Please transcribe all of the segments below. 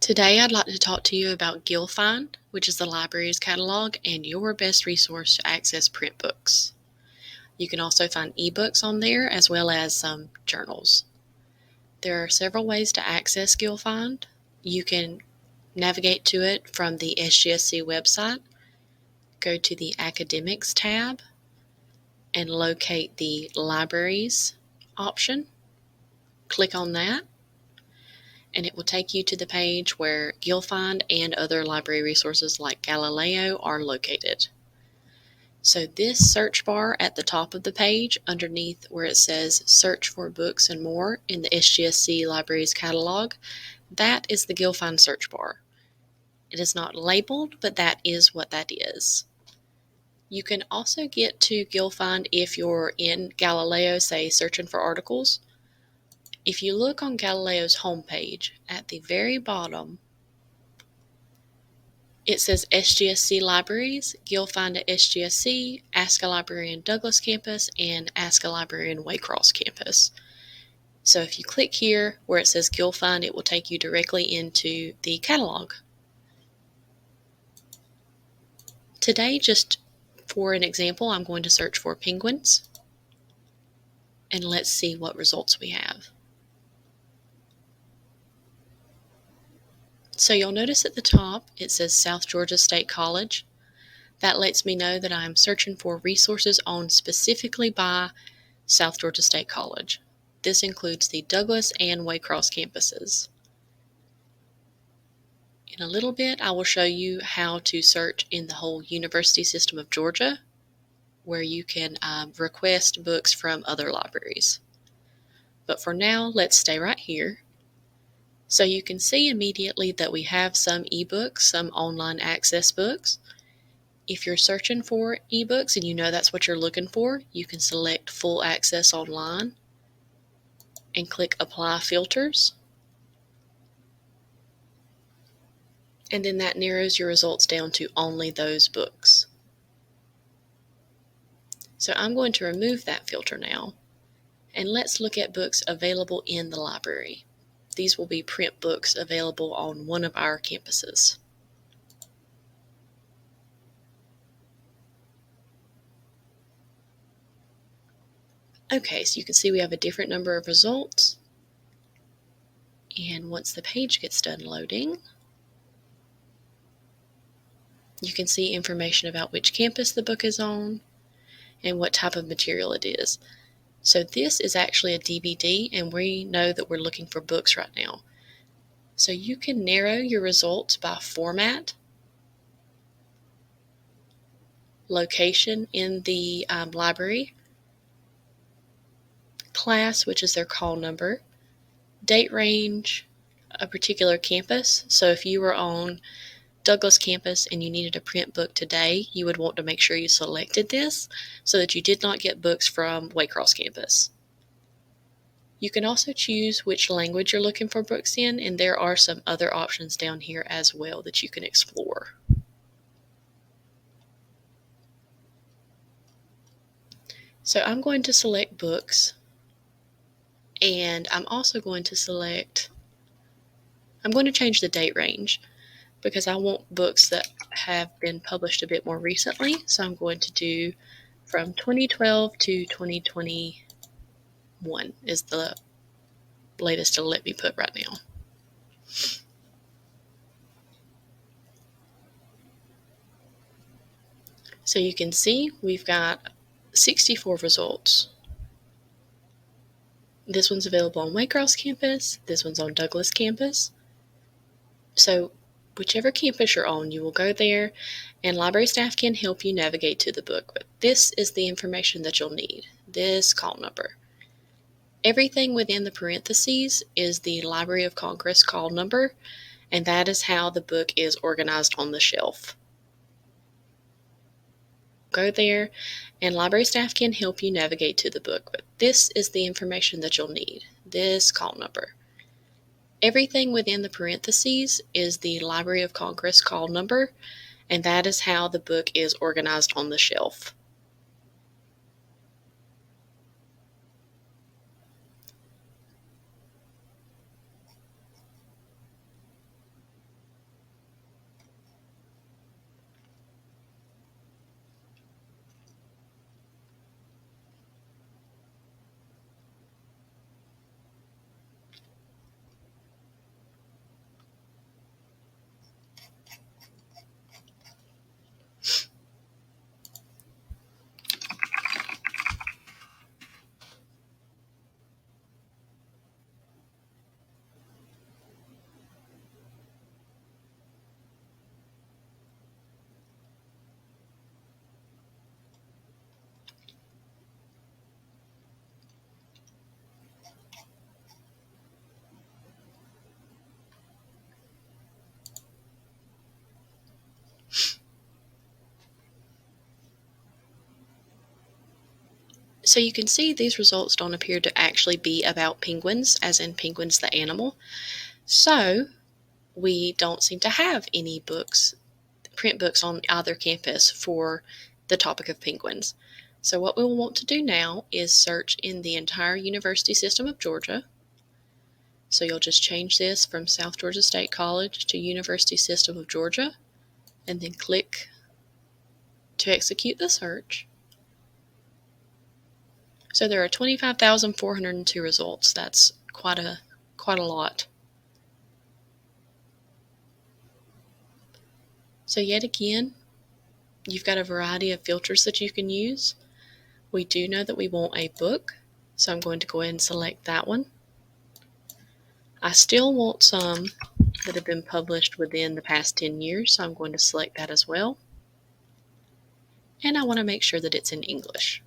Today I'd like to talk to you about GIL-Find, which is the library's catalog and your best resource to access print books. You can also find ebooks on there as well as some journals. There are several ways to access GIL-Find. You can navigate to it from the SGSC website, go to the Academics tab, and locate the Libraries option. Click on that, and it will take you to the page where GIL-Find and other library resources like Galileo are located. So this search bar at the top of the page, underneath where it says Search for Books and More in the SGSC Libraries catalog, that is the GIL-Find search bar. It is not labeled, but that is what that is. You can also get to GIL-Find if you're in Galileo, say searching for articles. If you look on Galileo's homepage, at the very bottom, it says SGSC Libraries, GIL-Find at SGSC, Ask a Librarian Douglas Campus, and Ask a Librarian Waycross Campus. So if you click here where it says GIL-Find, it will take you directly into the catalog. Today, just for an example, I'm going to search for penguins, and let's see what results we have. So you'll notice at the top it says South Georgia State College. That lets me know that I'm searching for resources owned specifically by South Georgia State College. This includes the Douglas and Waycross campuses. In a little bit, I will show you how to search in the whole University System of Georgia, where you can request books from other libraries. But for now, let's stay right here. So you can see immediately that we have some ebooks, some online access books. If you're searching for ebooks and you know that's what you're looking for, you can select Full Access Online and click Apply Filters. And then that narrows your results down to only those books. So I'm going to remove that filter now, and let's look at books available in the library. These will be print books available on one of our campuses. Okay, so you can see we have a different number of results. And once the page gets done loading, you can see information about which campus the book is on and what type of material it is. So this is actually a DVD, and we know that we're looking for books right now. So you can narrow your results by format, location in the library, class, which is their call number, date range, a particular campus. So if you were on Douglas campus and you needed a print book today, you would want to make sure you selected this so that you did not get books from Waycross campus. You can also choose which language you're looking for books in, and there are some other options down here as well that you can explore. So I'm going to select books, and I'm also going to change the date range because I want books that have been published a bit more recently. So I'm going to do from 2012 to 2021 is the latest it'll let me put right now. So you can see we've got 64 results. This one's available on Waycross campus, this one's on Douglas campus. So whichever campus you're on, you will go there and library staff can help you navigate to the book. But this is the information that you'll need, this call number. Everything within the parentheses is the Library of Congress call number, and that is how the book is organized on the shelf. Go there, and library staff can help you navigate to the book. But this is the information that you'll need, this call number. Everything within the parentheses is the Library of Congress call number, and that is how the book is organized on the shelf. So you can see these results don't appear to actually be about penguins, as in penguins the animal. So we don't seem to have any books, print books on either campus for the topic of penguins. So what we'll want to do now is search in the entire university system of Georgia. So you'll just change this from South Georgia State College to University System of Georgia, and then click to execute the search. So there are 25,402 results. That's quite a lot. So yet again, you've got a variety of filters that you can use. We do know that we want a book, so I'm going to go ahead and select that one. I still want some that have been published within the past 10 years, so I'm going to select that as well. And I want to make sure that it's in English.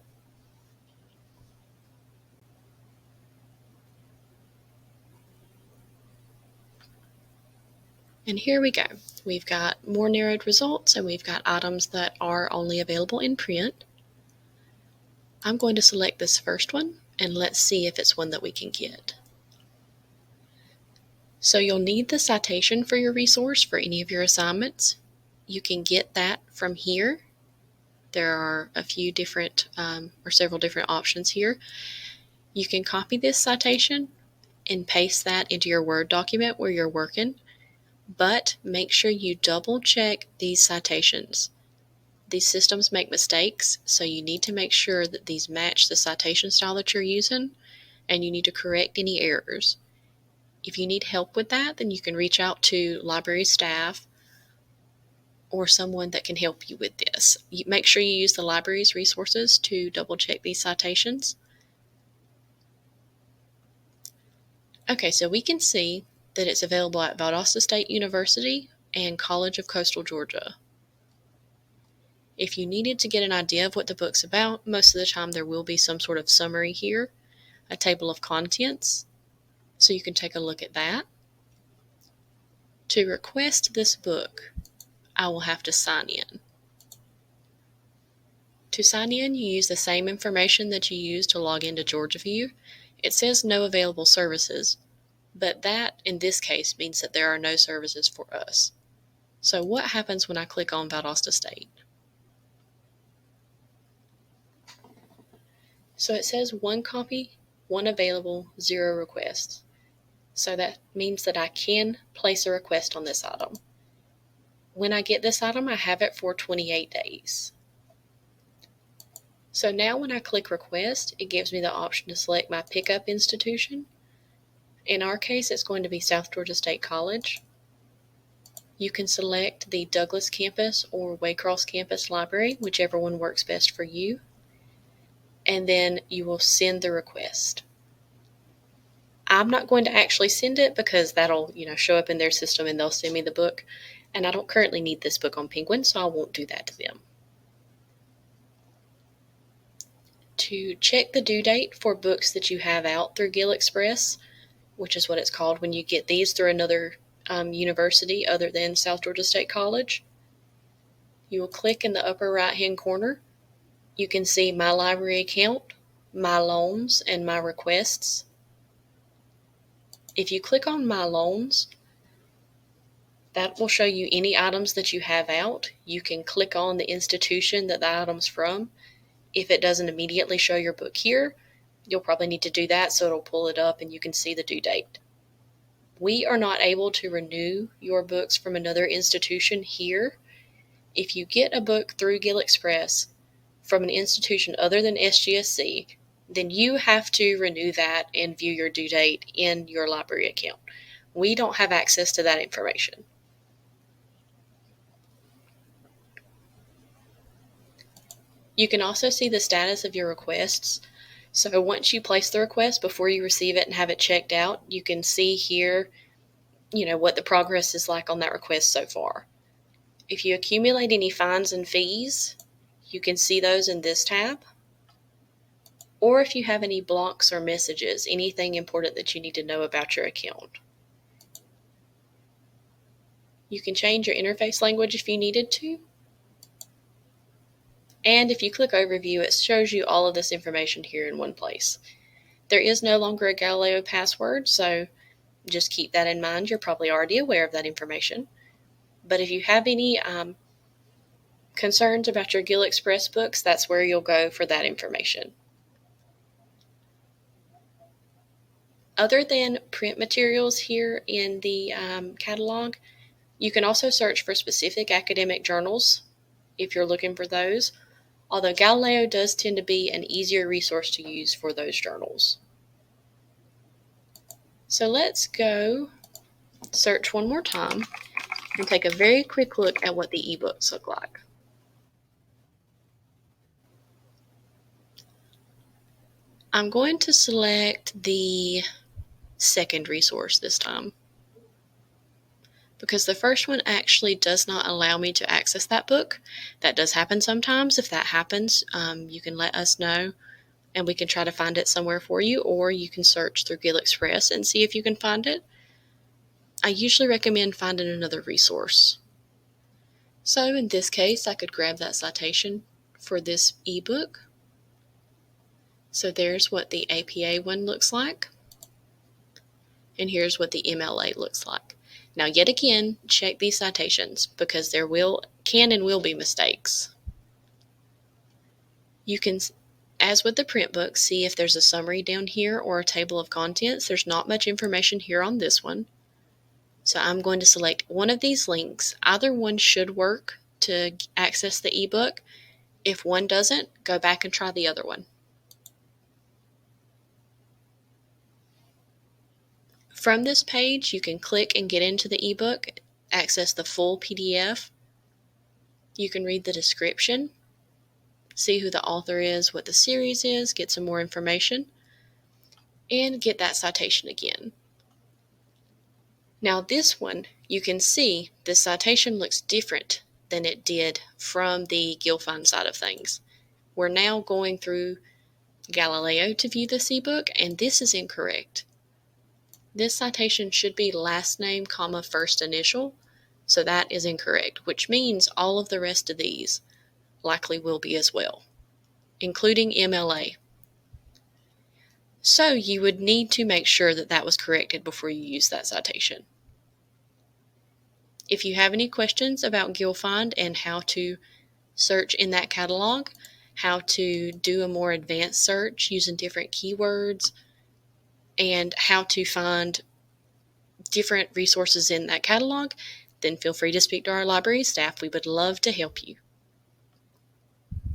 And here we go. We've got more narrowed results, and we've got items that are only available in print. I'm going to select this first one, and let's see if it's one that we can get. So you'll need the citation for your resource for any of your assignments. You can get that from here. There are a few different or several different options here. You can copy this citation and paste that into your Word document where you're working, but make sure you double check these citations. These systems make mistakes, so you need to make sure that these match the citation style that you're using, and you need to correct any errors. If you need help with that, then you can reach out to library staff or someone that can help you with this. Make sure you use the library's resources to double check these citations. Okay, so we can see that it's available at Valdosta State University and College of Coastal Georgia. If you needed to get an idea of what the book's about, most of the time there will be some sort of summary here, a table of contents, so you can take a look at that. To request this book, I will have to sign in. To sign in, you use the same information that you use to log into GeorgiaView. It says no available services, but that, in this case, means that there are no services for us. So what happens when I click on Valdosta State? So it says 1 copy, 1 available, 0 requests. So that means that I can place a request on this item. When I get this item, I have it for 28 days. So now when I click request, it gives me the option to select my pickup institution. In our case, it's going to be South Georgia State College. You can select the Douglas campus or Waycross campus library, whichever one works best for you. And then you will send the request. I'm not going to actually send it because that'll, show up in their system and they'll send me the book. And I don't currently need this book on Penguin, so I won't do that to them. To check the due date for books that you have out through GIL Express, which is what it's called when you get these through another university other than South Georgia State College, you will click in the upper right-hand corner. You can see My Library Account, My Loans, and My Requests. If you click on My Loans, that will show you any items that you have out. You can click on the institution that the item's from. If it doesn't immediately show your book here, you'll probably need to do that so it'll pull it up and you can see the due date. We are not able to renew your books from another institution here. If you get a book through GIL Express from an institution other than SGSC, then you have to renew that and view your due date in your library account. We don't have access to that information. You can also see the status of your requests. So once you place the request, before you receive it and have it checked out, you can see here, what the progress is like on that request so far. If you accumulate any fines and fees, you can see those in this tab. Or if you have any blocks or messages, anything important that you need to know about your account. You can change your interface language if you needed to. And if you click Overview, it shows you all of this information here in one place. There is no longer a Galileo password, so just keep that in mind. You're probably already aware of that information. But if you have any concerns about your GIL Express books, that's where you'll go for that information. Other than print materials here in the catalog, you can also search for specific academic journals if you're looking for those, although Galileo does tend to be an easier resource to use for those journals. So let's go search one more time and take a very quick look at what the ebooks look like. I'm going to select the second resource this time, because the first one actually does not allow me to access that book. That does happen sometimes. If that happens, you can let us know and we can try to find it somewhere for you, or you can search through GIL Express and see if you can find it. I usually recommend finding another resource. So in this case, I could grab that citation for this ebook. So there's what the APA one looks like, and here's what the MLA looks like. Now, yet again, check these citations because there can and will be mistakes. You can, as with the print book, see if there's a summary down here or a table of contents. There's not much information here on this one. So I'm going to select one of these links. Either one should work to access the ebook. If one doesn't, go back and try the other one. From this page, you can click and get into the ebook, access the full PDF. You can read the description, see who the author is, what the series is, get some more information, and get that citation again. Now this one, you can see the citation looks different than it did from the GIL-Find side of things. We're now going through Galileo to view this ebook, and this is incorrect. This citation should be last name, comma, first initial, so that is incorrect, which means all of the rest of these likely will be as well, including MLA. So you would need to make sure that that was corrected before you use that citation. If you have any questions about GIL-Find and how to search in that catalog, how to do a more advanced search using different keywords, and how to find different resources in that catalog, then feel free to speak to our library staff. We would love to help you.